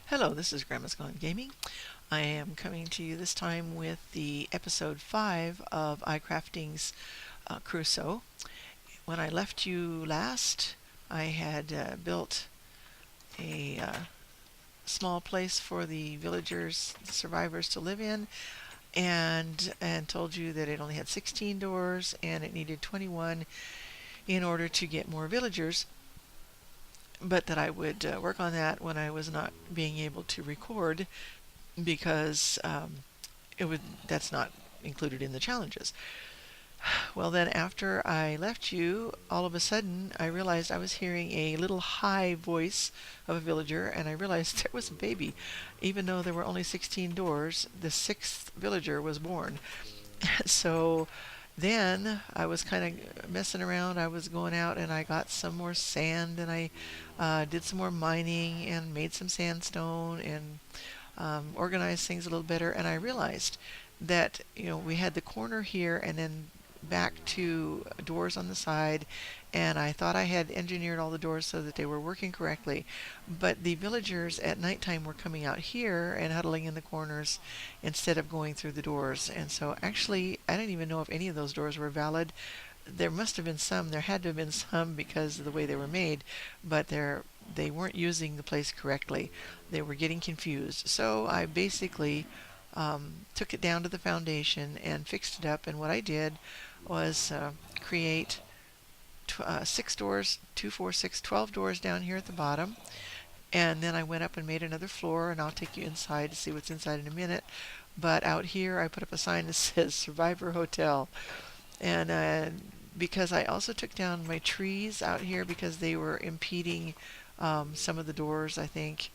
Hello, this is Grandma's Gone Gaming. I am coming to you this time with the episode 5 of iCrafting's Crusoe. When I left you last, I had built a small place for the villagers, the survivors to live in, and told you that it only had 16 doors and it needed 21 in order to get more villagers, but that I would work on that when I was not being able to record because that's not included in the challenges. Well, then after I left you, all of a sudden I realized I was hearing a little high voice of a villager, and I realized there was a baby. Even though there were only 16 doors, the sixth villager was born. So then I was kind of messing around. I was going out and I got some more sand, and I did some more mining and made some sandstone and organized things a little better. And I realized that we had the corner here and then back to doors on the side, and I thought I had engineered all the doors so that they were working correctly, but the villagers at nighttime were coming out here and huddling in the corners instead of going through the doors. And so actually I don't even know if any of those doors were valid. There must have been some. There had to have been some because of the way they were made, but they weren't using the place correctly. They were getting confused. So I basically took it down to the foundation and fixed it up. And what I did was create 6 doors, 2, 4, 6, 12 doors down here at the bottom. And then I went up and made another floor, and I'll take you inside to see what's inside in a minute. But out here I put up a sign that says Survivor Hotel. And because I also took down my trees out here because they were impeding some of the doors, I think.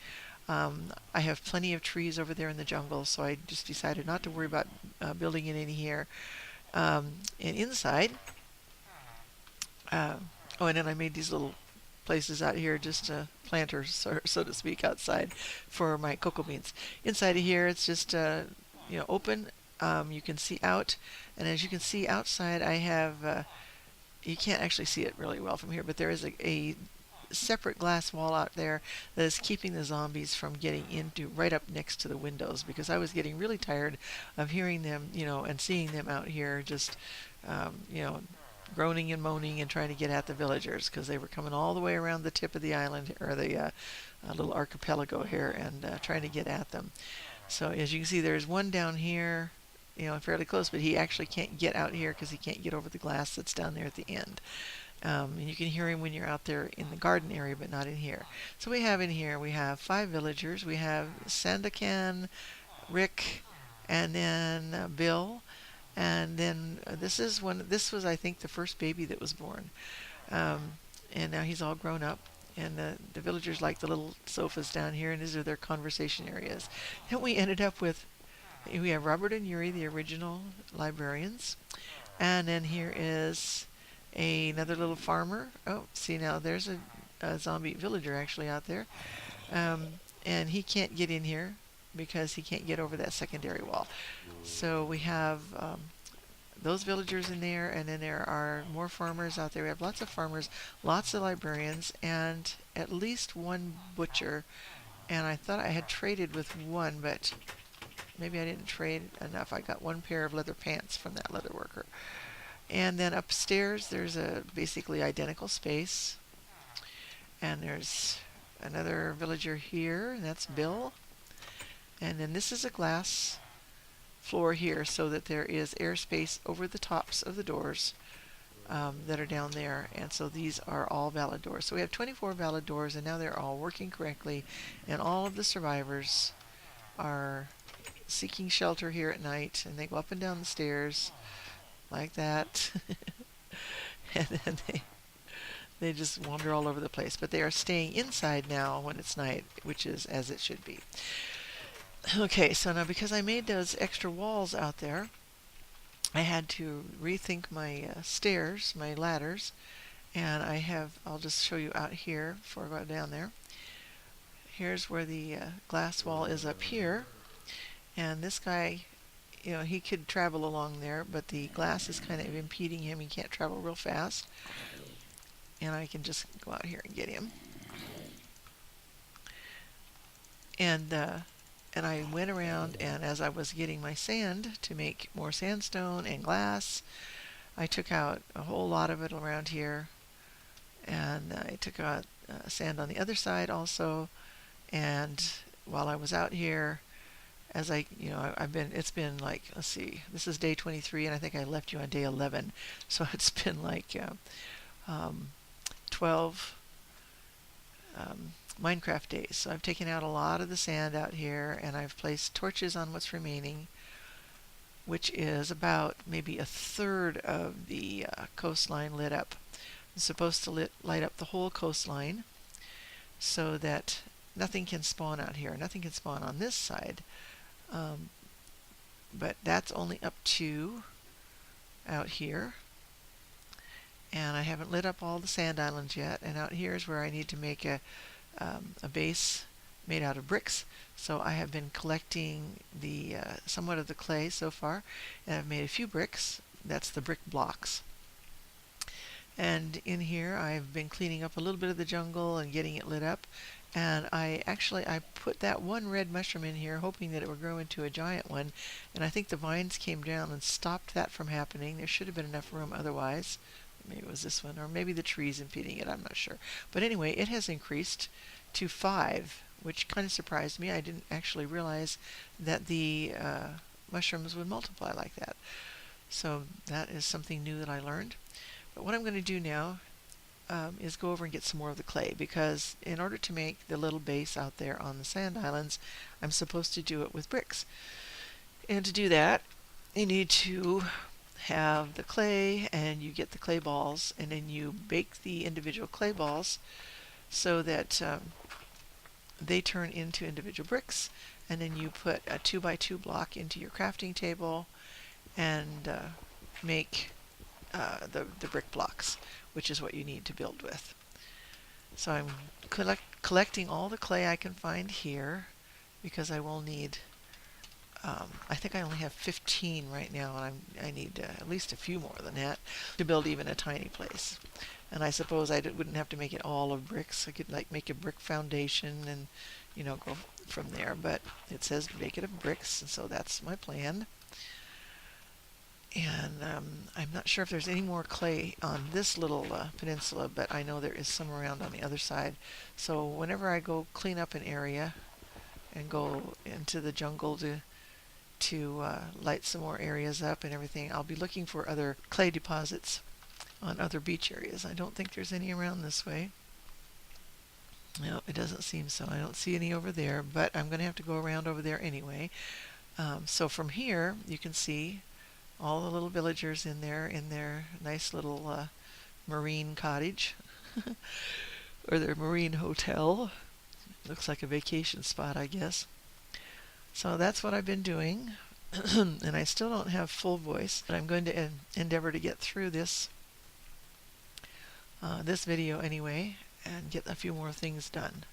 I have plenty of trees over there in the jungle, so I just decided not to worry about building in any here. And inside, oh, and then I made these little places out here, just planters, so to speak, outside for my cocoa beans. Inside of here, it's just open. You can see out, and as you can see outside, I have. You can't actually see it really well from here, but there is a separate glass wall out there that is keeping the zombies from getting into right up next to the windows, because I was getting really tired of hearing them, and seeing them out here just, groaning and moaning and trying to get at the villagers, because they were coming all the way around the tip of the island, or the little archipelago here, and trying to get at them. So as you can see, there's one down here, fairly close, but he actually can't get out here because he can't get over the glass that's down there at the end. And you can hear him when you're out there in the garden area, but not in here. So we have in here, we have 5 villagers. We have Sandakan, Rick, and then Bill. And then this was, I think, the first baby that was born. And now he's all grown up. And the villagers like the little sofas down here, and these are their conversation areas. And we ended up with, we have Robert and Yuri, the original librarians. And then here is another little farmer. Oh, see, now there's a zombie villager actually out there. And he can't get in here because he can't get over that secondary wall. So we have those villagers in there, and then there are more farmers out there. We have lots of farmers, lots of librarians, and at least one butcher. And I thought I had traded with one, but maybe I didn't trade enough. I got 1 pair of leather pants from that leather worker. And then upstairs there's a basically identical space. And there's another villager here, and that's Bill. And then this is a glass floor here, so that there is airspace over the tops of the doors that are down there. And so these are all valid doors. So we have 24 valid doors, and now they're all working correctly. And all of the survivors are seeking shelter here at night, and they go up and down the stairs like that. And then they just wander all over the place. But they are staying inside now when it's night, which is as it should be. Okay, so now because I made those extra walls out there, I had to rethink my stairs, my ladders, and I'll just show you out here before I go down there. Here's where the glass wall is up here, and this guy, he could travel along there, but the glass is kind of impeding him. He can't travel real fast. And I can just go out here and get him. And I went around, and as I was getting my sand to make more sandstone and glass, I took out a whole lot of it around here, and I took out sand on the other side also. And while I was out here, as it's been like, let's see, this is day 23, and I think I left you on day 11, so it's been like 12 Minecraft days. So I've taken out a lot of the sand out here, and I've placed torches on what's remaining, which is about maybe a third of the coastline lit up. It's supposed to light up the whole coastline so that nothing can spawn out here. Nothing can spawn on this side. But that's only up to out here. And I haven't lit up all the sand islands yet. And out here is where I need to make a base made out of bricks. So I have been collecting the somewhat of the clay so far, and I've made a few bricks. That's the brick blocks. And in here I've been cleaning up a little bit of the jungle and getting it lit up. And I put that one red mushroom in here hoping that it would grow into a giant one, and I think the vines came down and stopped that from happening. There should have been enough room otherwise. Maybe it was this one, or maybe the tree's impeding it, I'm not sure. But anyway, it has increased to 5, which kind of surprised me. I didn't actually realize that the mushrooms would multiply like that. So that is something new that I learned. But what I'm going to do now is go over and get some more of the clay, because in order to make the little base out there on the sand islands, I'm supposed to do it with bricks. And to do that, you need to have the clay, and you get the clay balls, and then you bake the individual clay balls so that they turn into individual bricks, and then you put a 2x2 block into your crafting table and make the brick blocks, which is what you need to build with. So I'm collecting all the clay I can find here, because I will need I think I only have 15 right now, and I need at least a few more than that to build even a tiny place. And I suppose I wouldn't have to make it all of bricks. I could make a brick foundation and go from there, but it says make it of bricks, and so that's my plan. And I'm not sure if there's any more clay on this little peninsula, but I know there is some around on the other side. So whenever I go clean up an area and go into the jungle to light some more areas up and everything, I'll be looking for other clay deposits on other beach areas. I don't think there's any around this way. No, it doesn't seem so. I don't see any over there, but I'm going to have to go around over there anyway. So from here, you can see all the little villagers in their nice little marine cottage or their marine hotel. Looks like a vacation spot, I guess. So that's what I've been doing. And I still don't have full voice, but I'm going to endeavor to get through this video anyway and get a few more things done.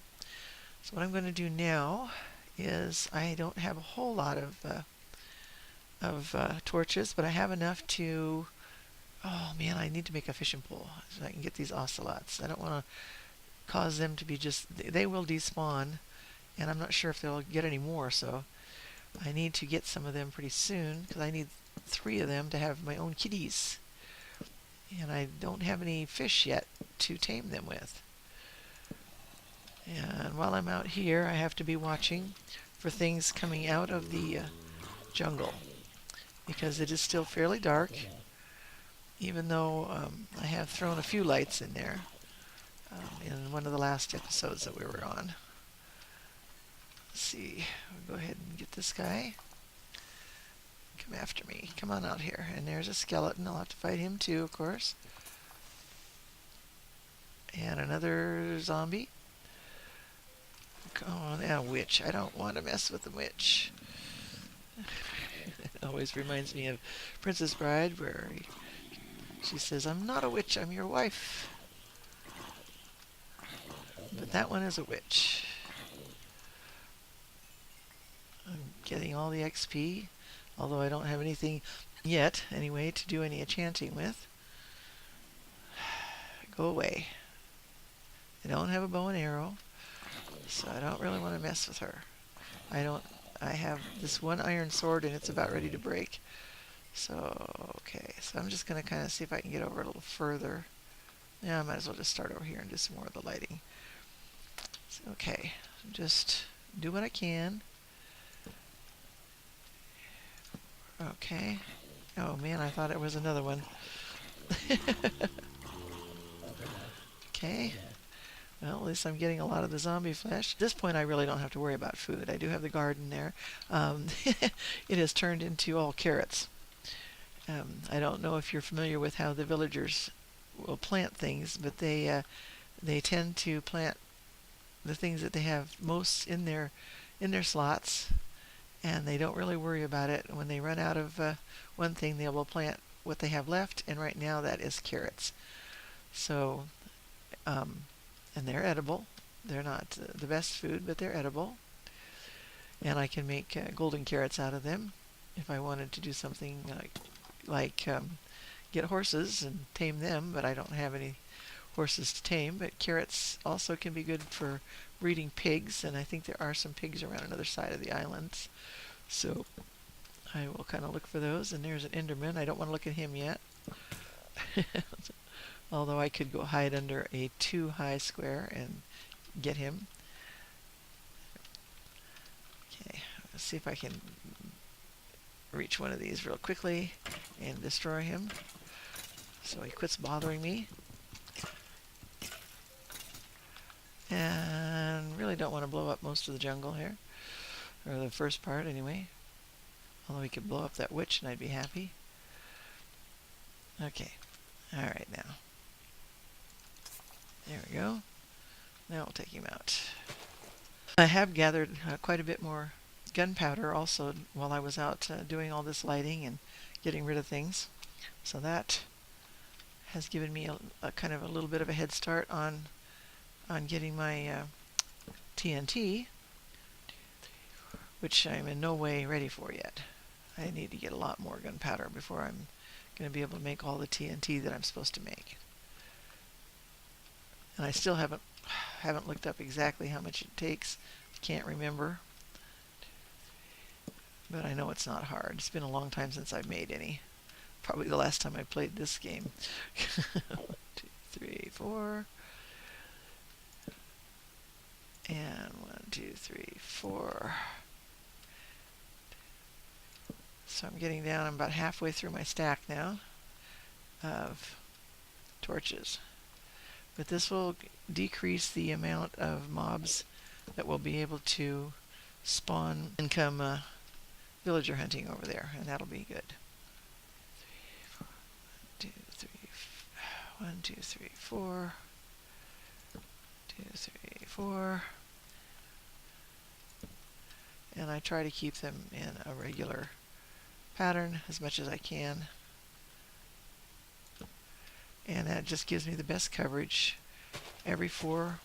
So what I'm going to do now is, I don't have a whole lot of torches, but I have enough to, oh man, I need to make a fishing pole so I can get these ocelots. I don't want to cause them to be they will despawn, and I'm not sure if they'll get any more, so I need to get some of them pretty soon, because I need 3 of them to have my own kitties, and I don't have any fish yet to tame them with. And while I'm out here, I have to be watching for things coming out of the jungle, because it is still fairly dark, even though I have thrown a few lights in there in one of the last episodes that we were on. Let's see, we'll go ahead and get this guy. Come after me. Come on out here. And there's a skeleton. I'll have to fight him too, of course. And another zombie. Come on, a witch. I don't want to mess with the witch. It always reminds me of Princess Bride, where she says, "I'm not a witch, I'm your wife." But that one is a witch. I'm getting all the XP, although I don't have anything yet, anyway, to do any enchanting with. Go away. I don't have a bow and arrow, so I don't really want to mess with her. I don't. I have this one iron sword and it's about ready to break. So, okay. So I'm just going to kind of see if I can get over a little further. Yeah, I might as well just start over here and do some more of the lighting. So, okay. Just do what I can. Okay. Oh man, I thought it was another one. Okay. Well, at least I'm getting a lot of the zombie flesh. At this point, I really don't have to worry about food. I do have the garden there. It has turned into all carrots. I don't know if you're familiar with how the villagers will plant things, but they tend to plant the things that they have most in their slots, and they don't really worry about it. When they run out of one thing, they will plant what they have left, and right now that is carrots. So, and they're edible. They're not the best food, but they're edible. And I can make golden carrots out of them if I wanted to do something like get horses and tame them, but I don't have any horses to tame. But carrots also can be good for breeding pigs, and I think there are some pigs around another side of the islands. So I will kind of look for those. And there's an Enderman. I don't want to look at him yet. Although I could go hide under a 2-high square and get him. Okay, let's see if I can reach one of these real quickly and destroy him so he quits bothering me. And really don't want to blow up most of the jungle here, or the first part anyway. Although we could blow up that witch and I'd be happy. Okay, alright now. There we go. Now we'll take him out. I have gathered quite a bit more gunpowder also while I was out doing all this lighting and getting rid of things. So that has given me a kind of a little bit of a head start on getting my TNT, which I'm in no way ready for yet. I need to get a lot more gunpowder before I'm going to be able to make all the TNT that I'm supposed to make. And I still haven't looked up exactly how much it takes. Can't remember. But I know it's not hard. It's been a long time since I've made any. Probably the last time I played this game. 1, 2, 3, 4. And 1, 2, 3, 4. So I'm getting down. I'm about halfway through my stack now of torches. But this will decrease the amount of mobs that will be able to spawn and come villager hunting over there, and that'll be good. 1, 2, 3, 4. 2, 3, 4. And I try to keep them in a regular pattern as much as I can. And that just gives me the best coverage. Every four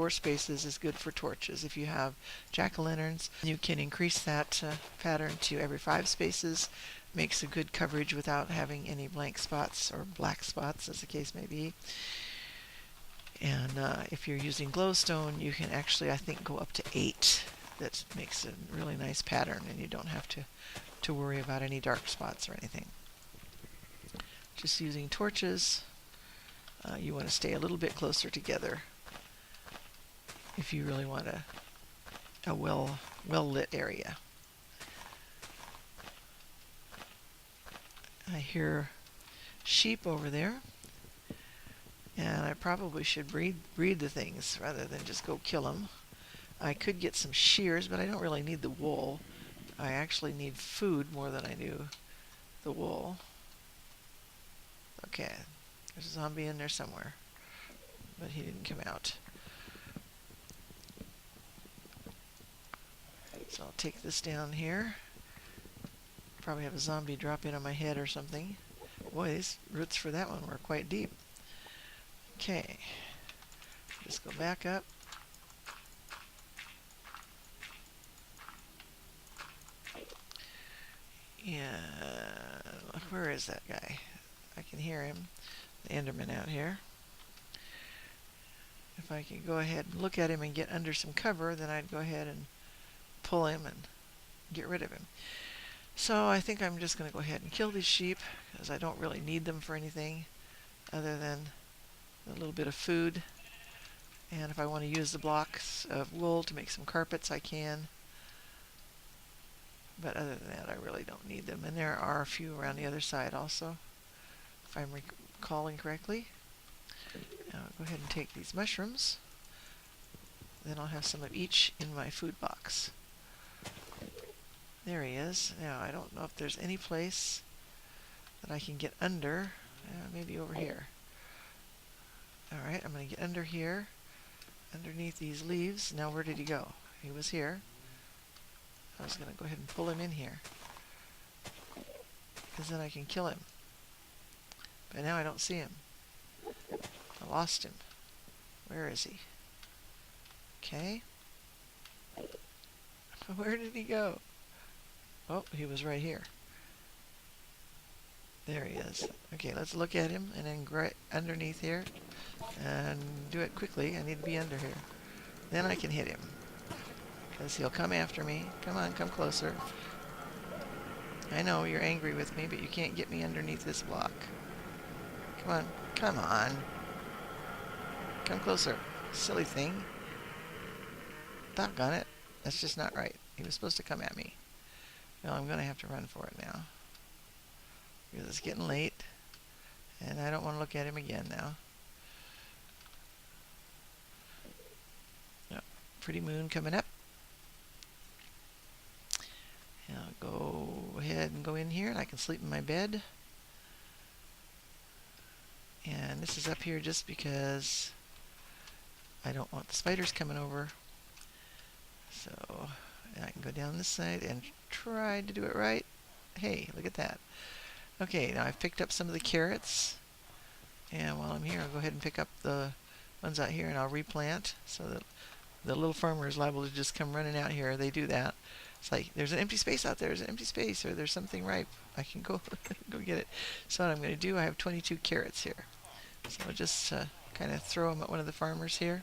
spaces is good for torches. If you have jack-o'-lanterns, you can increase that pattern to every 5 spaces. Makes a good coverage without having any blank spots or black spots, as the case may be. And if you're using glowstone, you can actually, I think, go up to 8. That makes a really nice pattern, and you don't have to worry about any dark spots or anything. Just using torches, you want to stay a little bit closer together if you really want a well-lit area. I hear sheep over there, and I probably should breed the things rather than just go kill them. I could get some shears, but I don't really need the wool. I actually need food more than I do the wool. Okay, there's a zombie in there somewhere, but he didn't come out. So I'll take this down here. Probably have a zombie drop in on my head or something. Boy, these roots for that one were quite deep. Okay, just go back up. And where is that guy? I can hear him, the Enderman out here. If I could go ahead and look at him and get under some cover, then I'd go ahead and pull him and get rid of him. So I think I'm just going to go ahead and kill these sheep because I don't really need them for anything other than a little bit of food. And if I want to use the blocks of wool to make some carpets, I can. But other than that, I really don't need them. And there are a few around the other side also, if I'm recalling correctly. Now I'll go ahead and take these mushrooms. Then I'll have some of each in my food box. There he is. Now I don't know if there's any place that I can get under. Maybe over here. Alright, I'm going to get under here, underneath these leaves. Now where did he go? He was here. I was going to go ahead and pull him in here, because then I can kill him. But now I don't see him. I lost him. Where is he? Okay. Where did he go? Oh, he was right here. There he is. Okay, let's look at him and then underneath here and do it quickly. I need to be under here. Then I can hit him, because he'll come after me. Come on, come closer. I know you're angry with me, but you can't get me underneath this block. Come on, come on. Come closer, silly thing. Doggone it. That's just not right. He was supposed to come at me. Well, I'm going to have to run for it now, because it's getting late, and I don't want to look at him again now. Yep. Pretty moon coming up. And I'll go ahead and go in here, and I can sleep in my bed. And this is up here just because I don't want the spiders coming over. So I can go down this side and try to do it right. Hey, look at that. Okay, now I've picked up some of the carrots. And while I'm here, I'll go ahead and pick up the ones out here and I'll replant so that the little farmer is liable to just come running out here. They do that. It's like, there's an empty space out there, there's an empty space, or there's something ripe. I can go go get it. So what I'm going to do, I have 22 carrots here. So I'll just kind of throw them at one of the farmers here.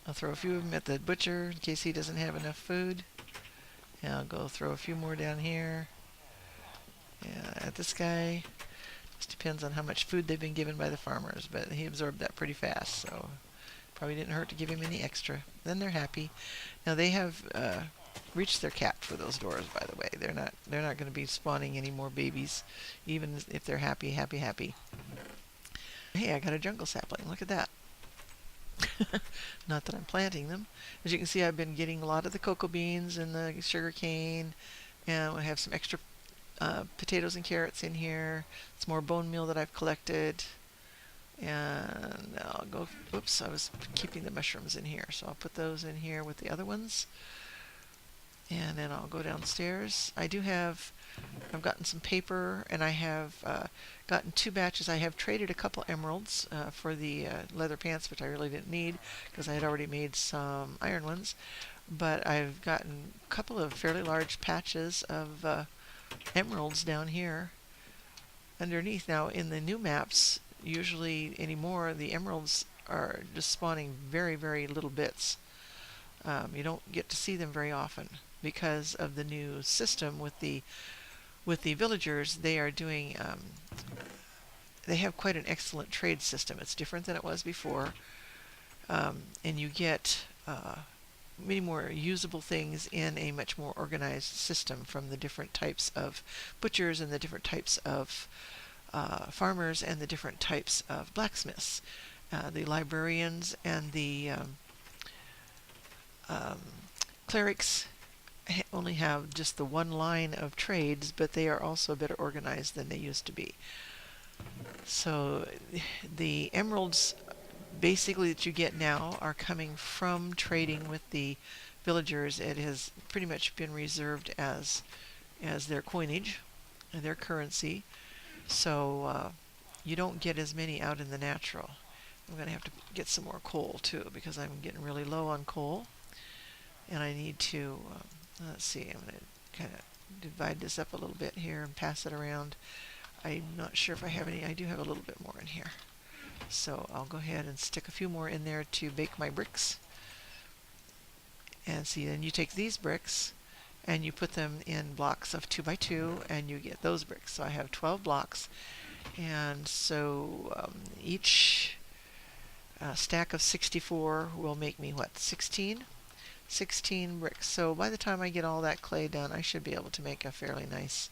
I'll throw a few of them at the butcher in case he doesn't have enough food. And I'll go throw a few more down here. Yeah, at this guy. Just depends on how much food they've been given by the farmers, but he absorbed that pretty fast, so probably didn't hurt to give him any extra. Then they're happy. Now they have reached their cap for those doors, by the way. They're not going to be spawning any more babies, even if they're happy. Hey, I got a jungle sapling. Look at that. Not that I'm planting them. As you can see, I've been getting a lot of the cocoa beans and the sugar cane, and I have some extra potatoes and carrots in here. It's more bone meal that I've collected. And I'll go, oops, I was keeping the mushrooms in here, so I'll put those in here with the other ones. And then I'll go downstairs. I've gotten some paper, and I have gotten 2 batches. I have traded a couple emeralds for the leather pants, which I really didn't need because I had already made some iron ones. But I've gotten a couple of fairly large patches of emeralds down here underneath. Now, in the new maps, usually anymore, the emeralds are just spawning very, very little bits. You don't get to see them very often because of the new system with the villagers. They are doing they have quite an excellent trade system. It's different than it was before, and you get many more usable things in a much more organized system from the different types of butchers and the different types of farmers and the different types of blacksmiths. The librarians and the clerics only have just the one line of trades, but they are also better organized than they used to be. So the emeralds basically that you get now are coming from trading with the villagers. It has pretty much been reserved as their coinage, their currency. So you don't get as many out in the natural. I'm going to have to get some more coal too, because I'm getting really low on coal. And I need to, let's see, I'm going to kind of divide this up a little bit here and pass it around. I'm not sure if I have any. I do have a little bit more in here. So I'll go ahead and stick a few more in there to bake my bricks. And see, then you take these bricks and you put them in blocks of 2 by 2 and you get those bricks. So I have 12 blocks, and so each stack of 64 will make me what, 16 bricks. So by the time I get all that clay done, I should be able to make a fairly nice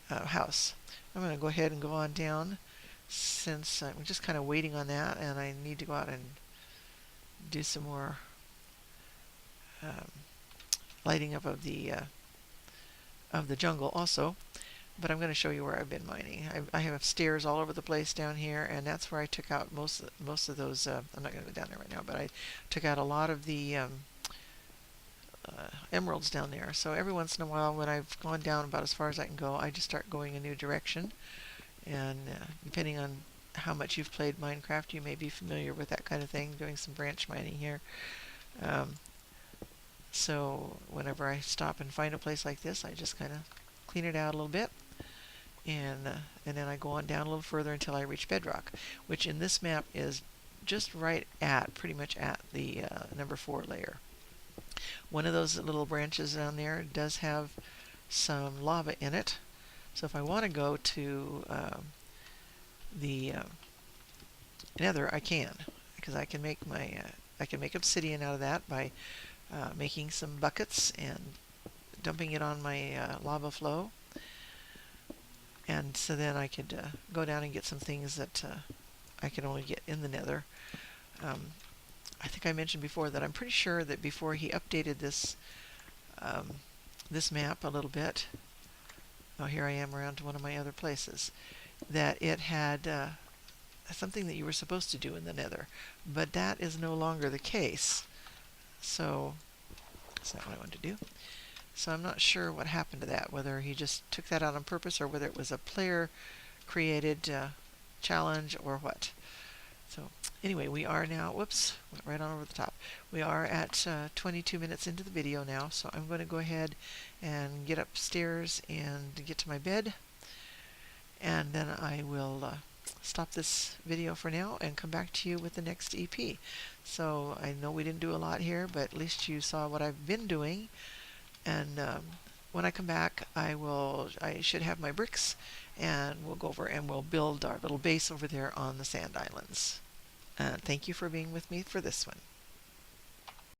house. I'm going to go ahead and go on down, since I'm just kind of waiting on that, and I need to go out and do some more lighting up of the jungle also. But I'm going to show you where I've been mining. I have stairs all over the place down here, and that's where I took out most of those. I'm not going to go down there right now, but I took out a lot of the emeralds down there. So every once in a while, when I've gone down about as far as I can go, I just start going a new direction. And depending on how much you've played Minecraft, you may be familiar with that kind of thing, doing some branch mining here. So whenever I stop and find a place like this, I just kind of clean it out a little bit, and then I go on down a little further until I reach bedrock, which in this map is just right at, pretty much at the number 4 layer. One of those little branches down there does have some lava in it, so if I want to go to the nether, I can, because I can make obsidian out of that by making some buckets and dumping it on my lava flow. And so then I could go down and get some things that I could only get in the nether. I think I mentioned before that I'm pretty sure that before he updated this this map a little bit, oh, here I am around to one of my other places, that it had something that you were supposed to do in the nether, but that is no longer the case. So that's not what I wanted to do. So I'm not sure what happened to that, whether he just took that out on purpose or whether it was a player-created challenge or what. So anyway, we are now, whoops, went right on over the top. We are at 22 minutes into the video now, so I'm going to go ahead and get upstairs and get to my bed. And then I will stop this video for now and come back to you with the next EP. So I know we didn't do a lot here, but at least you saw what I've been doing. And when I come back, I should have my bricks, and we'll go over and we'll build our little base over there on the sand islands. Thank you for being with me for this one.